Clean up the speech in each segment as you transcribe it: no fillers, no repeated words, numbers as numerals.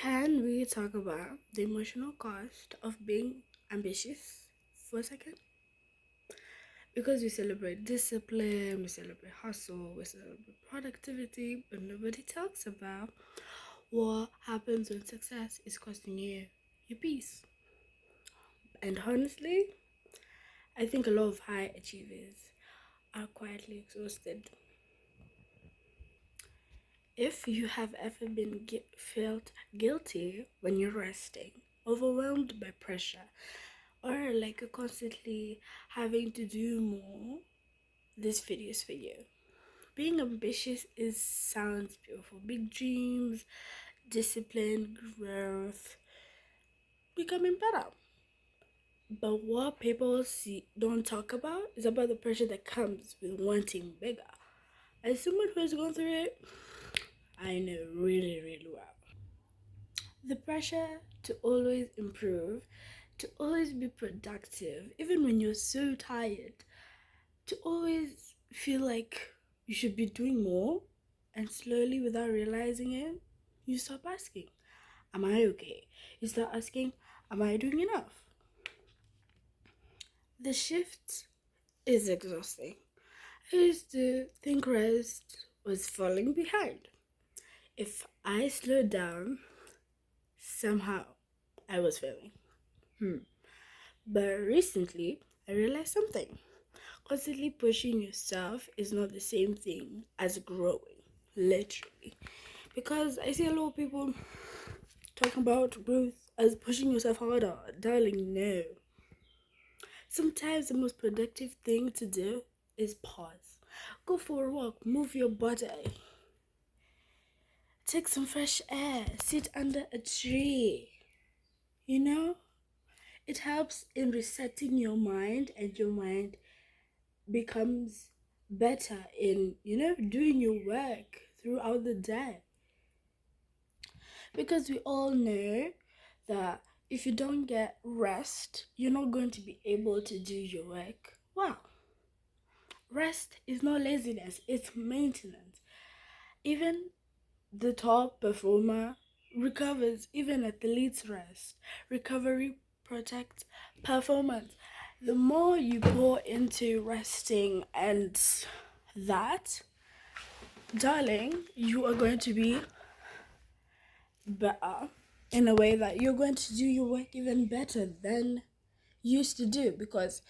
Can we talk about the emotional cost of being ambitious for a second? Because we celebrate discipline, we celebrate hustle, we celebrate productivity, but nobody talks about what happens when success is costing you your peace. And honestly, I think a lot of high achievers are quietly exhausted. If you have ever been felt guilty when you're resting, overwhelmed by pressure, or like constantly having to do more, this video is for you. Being ambitious is sounds beautiful. Big dreams, discipline, growth, becoming better. But what people don't talk about is about the pressure that comes with wanting bigger. As someone who has gone through it, I know really, really well. The pressure to always improve, to always be productive, even when you're so tired, to always feel like you should be doing more, and slowly, without realizing it, you stop asking, am I okay? You start asking, am I doing enough? The shift is exhausting. I used to think rest was falling behind. If I slowed down, somehow I was failing. But recently, I realized something. Constantly pushing yourself is not the same thing as growing, literally. Because I see a lot of people talking about growth as pushing yourself harder. Darling, no. Sometimes the most productive thing to do is pause. Go for a walk, move your body, take some fresh air, sit under a tree. You know, it helps in resetting your mind, and your mind becomes better in, doing your work throughout the day. Because we all know that if you don't get rest, you're not going to be able to do your work well. Rest is not laziness, it's maintenance. Even the top performer recovers, even athletes rest. Recovery protects performance. The more you pour into resting and that, darling, you are going to be better in a way that you're going to do your work even better than you used to do, because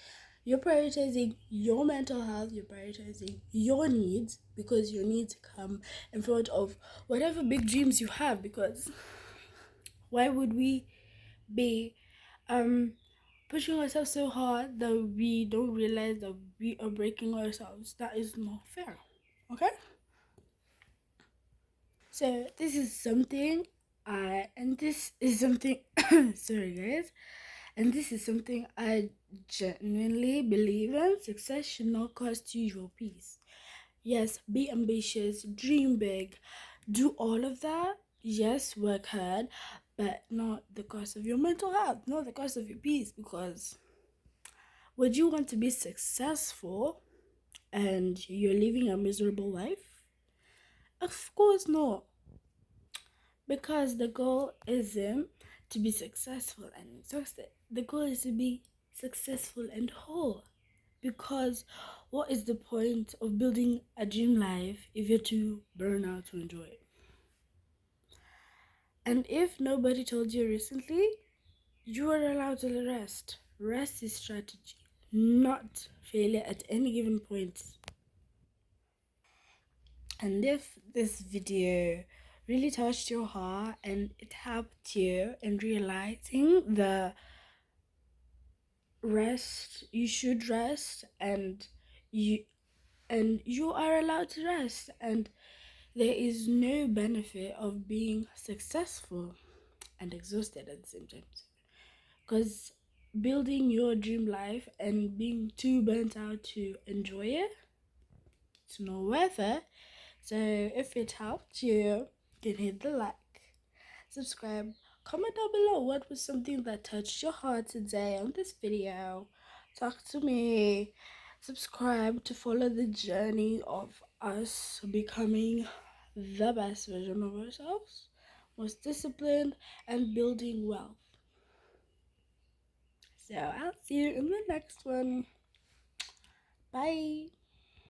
you're prioritizing your mental health, you're prioritizing your needs, because your needs come in front of whatever big dreams you have. Because why would we be pushing ourselves so hard that we don't realize that we are breaking ourselves? That is not fair. Okay? So this is something and this is something sorry guys. And this is something I genuinely believe in. Success should not cost you your peace. Yes, be ambitious, dream big, do all of that. Yes, work hard, but not the cost of your mental health, not the cost of your peace. Because would you want to be successful and you're living a miserable life? Of course not. Because the goal isn't to be successful and exhausted. The goal is to be successful and whole. Because what is the point of building a dream life if you're too burnt out to enjoy it? And if nobody told you recently, you are allowed to rest. Rest is strategy, not failure at any given point. And if this video really touched your heart and it helped you in realizing the rest, you should rest, and you are allowed to rest, and there is no benefit of being successful and exhausted at the same time. Because building your dream life and being too burnt out to enjoy it, it's not worth it. So if it helped you, can hit the like, subscribe, comment down below what was something that touched your heart today on this video. Talk to me. Subscribe to follow the journey of us becoming the best version of ourselves was disciplined and building wealth. So I'll see you in the next one. Bye.